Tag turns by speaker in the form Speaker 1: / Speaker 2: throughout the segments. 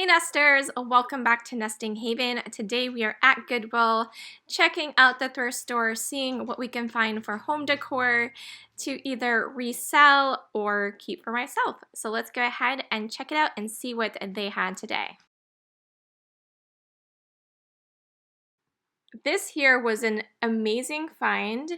Speaker 1: Hey nesters, welcome back to Nesting Haven. Today we are at Goodwill, checking out the thrift store, seeing what we can find for home decor to either resell or keep for myself. So let's go ahead and check it out and see what they had today. This here was an amazing find.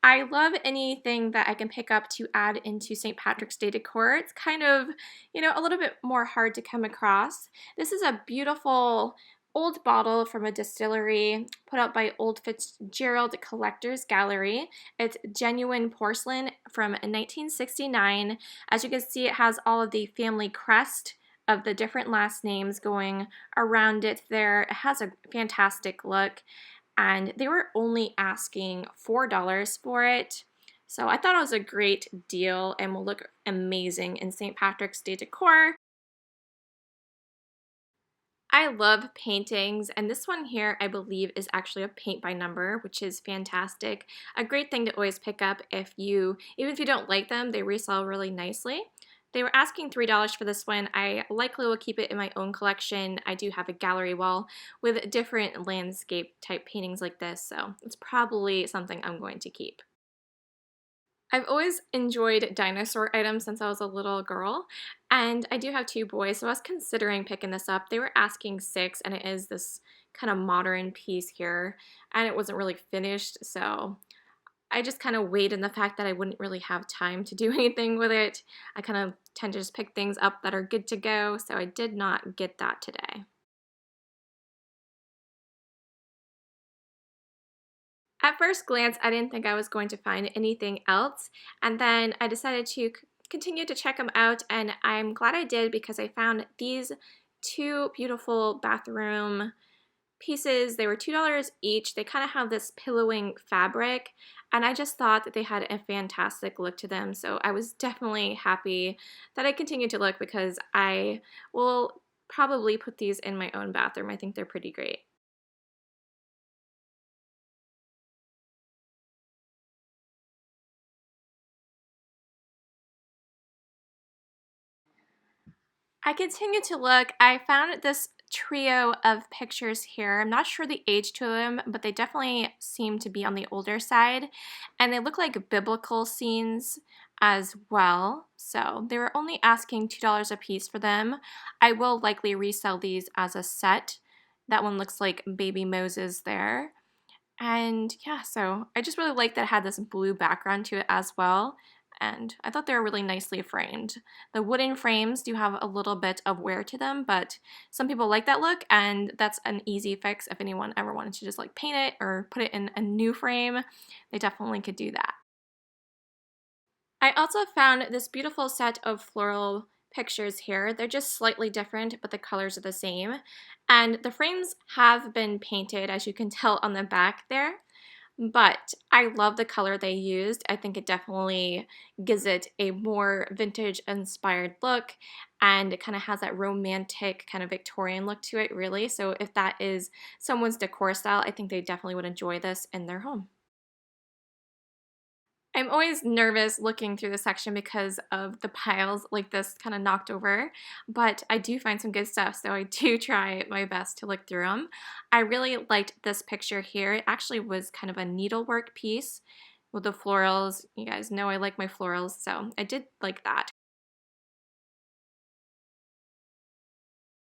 Speaker 1: I love anything that I can pick up to add into St. Patrick's Day decor. It's kind of, a little bit more hard to come across. This is a beautiful old bottle from a distillery put out by Old Fitzgerald Collectors Gallery. It's genuine porcelain from 1969. As you can see, it has all of the family crest of the different last names going around it there. It has a fantastic look, and they were only asking $4 for it. So I thought it was a great deal and will look amazing in St. Patrick's Day decor. I love paintings, and this one here I believe is actually a paint by number, which is fantastic. A great thing to always pick up even if you don't like them, they resell really nicely. They were asking $3 for this one. I likely will keep it in my own collection. I do have a gallery wall with different landscape type paintings like this, so it's probably something I'm going to keep. I've always enjoyed dinosaur items since I was a little girl, and I do have two boys, so I was considering picking this up. They were asking $6, and it is this kind of modern piece here, and it wasn't really finished, so I just kind of weighed in the fact that I wouldn't really have time to do anything with it. I kind of tend to just pick things up that are good to go, so I did not get that today. At first glance, I didn't think I was going to find anything else, and then I decided to continue to check them out, and I'm glad I did because I found these two beautiful bathroom pieces. They were $2 each. They kind of have this pillowing fabric, and I just thought that they had a fantastic look to them, so I was definitely happy that I continued to look because I will probably put these in my own bathroom. I think they're pretty great. I continued to look. I found this trio of pictures here. I'm not sure the age to them, but they definitely seem to be on the older side. And they look like biblical scenes as well. So they were only asking $2 a piece for them. I will likely resell these as a set. That one looks like baby Moses there. And yeah, so I just really like that it had this blue background to it as well. And I thought they were really nicely framed. The wooden frames do have a little bit of wear to them, but some people like that look, and that's an easy fix if anyone ever wanted to just like paint it or put it in a new frame. They definitely could do that. I also found this beautiful set of floral pictures here. They're just slightly different, but the colors are the same. And the frames have been painted, as you can tell on the back there. But I love the color they used. I think it definitely gives it a more vintage inspired look, and it kind of has that romantic kind of Victorian look to it, really. So if that is someone's decor style, I think they definitely would enjoy this in their home. I'm always nervous looking through the section because of the piles like this kind of knocked over, but I do find some good stuff, so I do try my best to look through them. I really liked this picture here. It actually was kind of a needlework piece with the florals. You guys know I like my florals, so I did like that.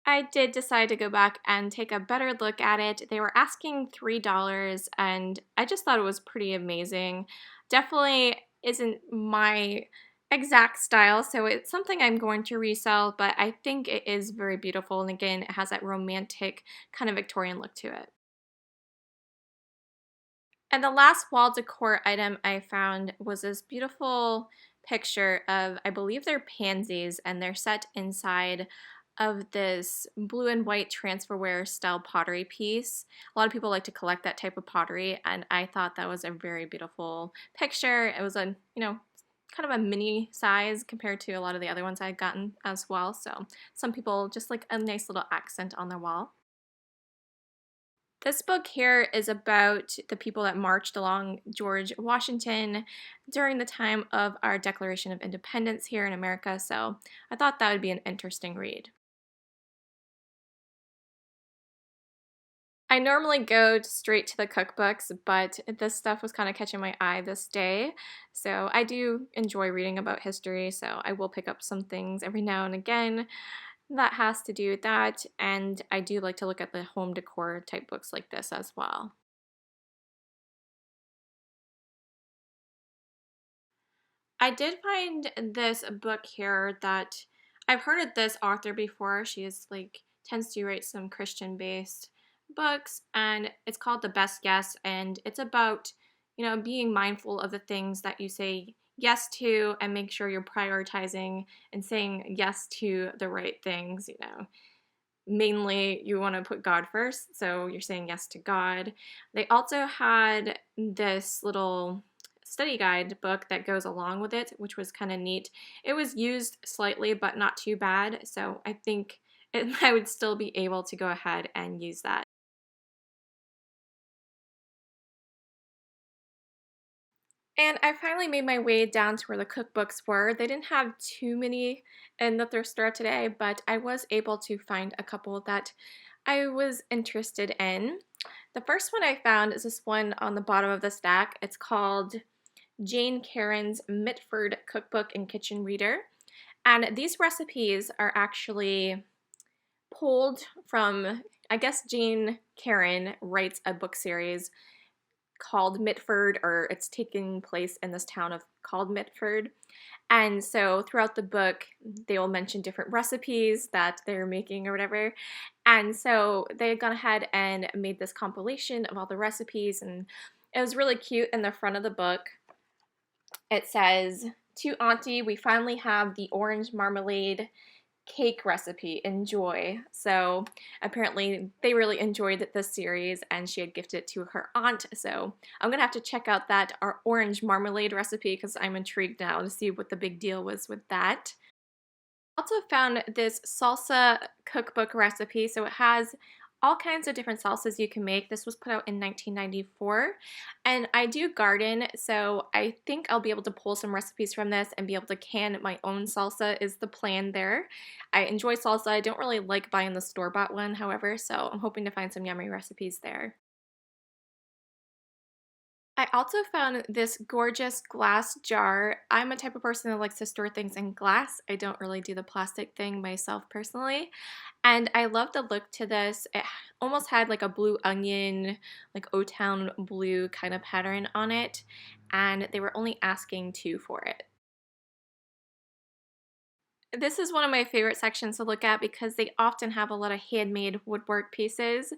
Speaker 1: I did decide to go back and take a better look at it. They were asking $3, and I just thought it was pretty amazing. Definitely isn't my exact style, so it's something I'm going to resell, but I think it is very beautiful, and again, it has that romantic kind of Victorian look to it. And the last wall decor item I found was this beautiful picture of, I believe they're pansies, and they're set inside of this blue and white transferware style pottery piece. A lot of people like to collect that type of pottery, and I thought that was a very beautiful picture. It was a, kind of a mini size compared to a lot of the other ones I had gotten as well. So some people just like a nice little accent on their wall. This book here is about the people that marched along George Washington during the time of our Declaration of Independence here in America, so I thought that would be an interesting read. I normally go straight to the cookbooks, but this stuff was kind of catching my eye this day. So I do enjoy reading about history, so I will pick up some things every now and again that has to do with that. And I do like to look at the home decor type books like this as well. I did find this book here that I've heard of this author before. She is like tends to write some Christian based books, and it's called The Best Yes, and it's about, being mindful of the things that you say yes to and make sure you're prioritizing and saying yes to the right things. Mainly you want to put God first, so you're saying yes to God. They also had this little study guide book that goes along with it, which was kind of neat. It was used slightly, but not too bad, so I think I would still be able to go ahead and use that. And I finally made my way down to where the cookbooks were. They didn't have too many in the thrift store today, but I was able to find a couple that I was interested in. The first one I found is this one on the bottom of the stack. It's called Jane Karen's Mitford Cookbook and Kitchen Reader. And these recipes are actually pulled from, I guess Jane Karen writes a book series called Mitford, or it's taking place in this town of called Mitford. And so throughout the book, they will mention different recipes that they're making or whatever. And so they had gone ahead and made this compilation of all the recipes, and it was really cute. In the front of the book, it says, "To Auntie, we finally have the orange marmalade cake recipe. Enjoy." So apparently they really enjoyed this series and she had gifted it to her aunt. So I'm gonna have to check out that our orange marmalade recipe because I'm intrigued now to see what the big deal was with that. Also found this salsa cookbook recipe. So it has all kinds of different salsas you can make. This was put out in 1994. And I do garden, so I think I'll be able to pull some recipes from this and be able to can my own salsa is the plan there. I enjoy salsa. I don't really like buying the store-bought one, however, so I'm hoping to find some yummy recipes there. I also found this gorgeous glass jar. I'm a type of person that likes to store things in glass. I don't really do the plastic thing myself personally. And I love the look to this. It almost had like a blue onion, like O-Town blue kind of pattern on it. And they were only asking $2 for it. This is one of my favorite sections to look at because they often have a lot of handmade woodwork pieces.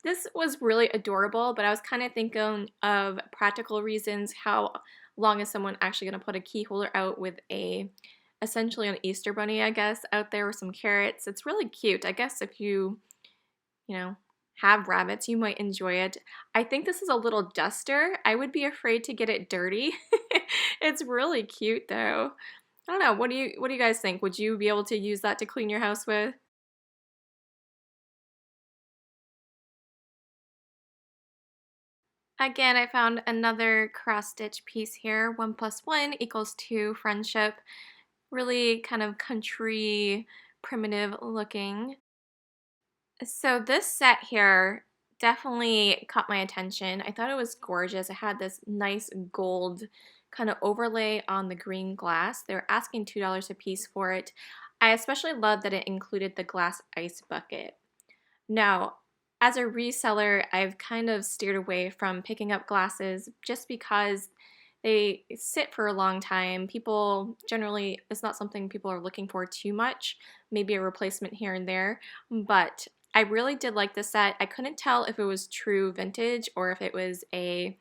Speaker 1: This was really adorable, but I was kind of thinking of practical reasons. How long is someone actually going to put a key holder out with essentially an Easter bunny, I guess, out there with some carrots? It's really cute. I guess if you know, have rabbits, you might enjoy it. I think this is a little duster. I would be afraid to get it dirty. It's really cute though. I don't know. What do you guys think? Would you be able to use that to clean your house with? Again, I found another cross stitch piece here. 1 plus 1 equals 2 friendship. Really kind of country, primitive looking. So this set here definitely caught my attention. I thought it was gorgeous. It had this nice gold kind of overlay on the green glass. They were asking $2 a piece for it. I especially love that it included the glass ice bucket. Now, as a reseller, I've kind of steered away from picking up glasses just because they sit for a long time. People generally, it's not something people are looking for too much, maybe a replacement here and there, but I really did like the set. I couldn't tell if it was true vintage or if it was a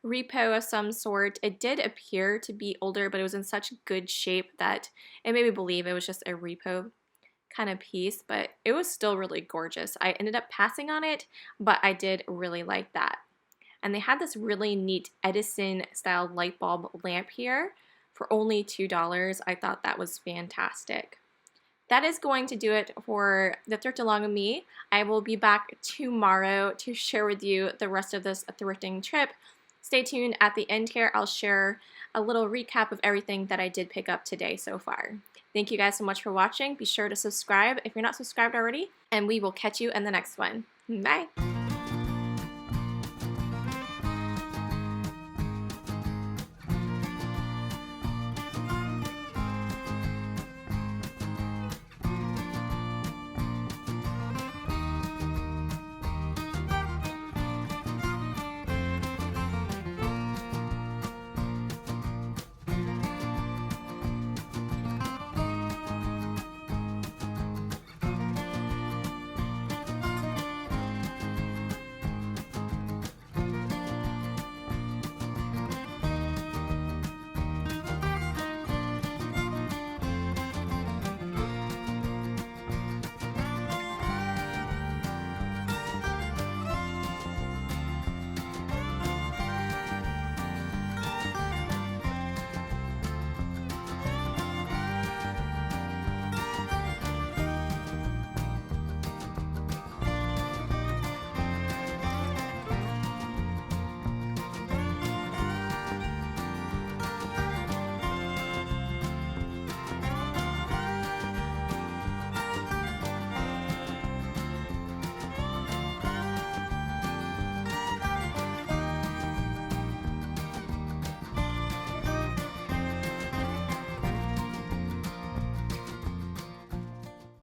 Speaker 1: repo of some sort. It did appear to be older, but it was in such good shape that it made me believe it was just a repo kind of piece, but it was still really gorgeous. I ended up passing on it, but I did really like that. And they had this really neat Edison style light bulb lamp here for only $2. I thought that was fantastic. That is going to do it for the thrift along with me. I will be back tomorrow to share with you the rest of this thrifting trip. Stay tuned. At the end here, I'll share a little recap of everything that I did pick up today so far. Thank you guys so much for watching. Be sure to subscribe if you're not subscribed already, and we will catch you in the next one. Bye!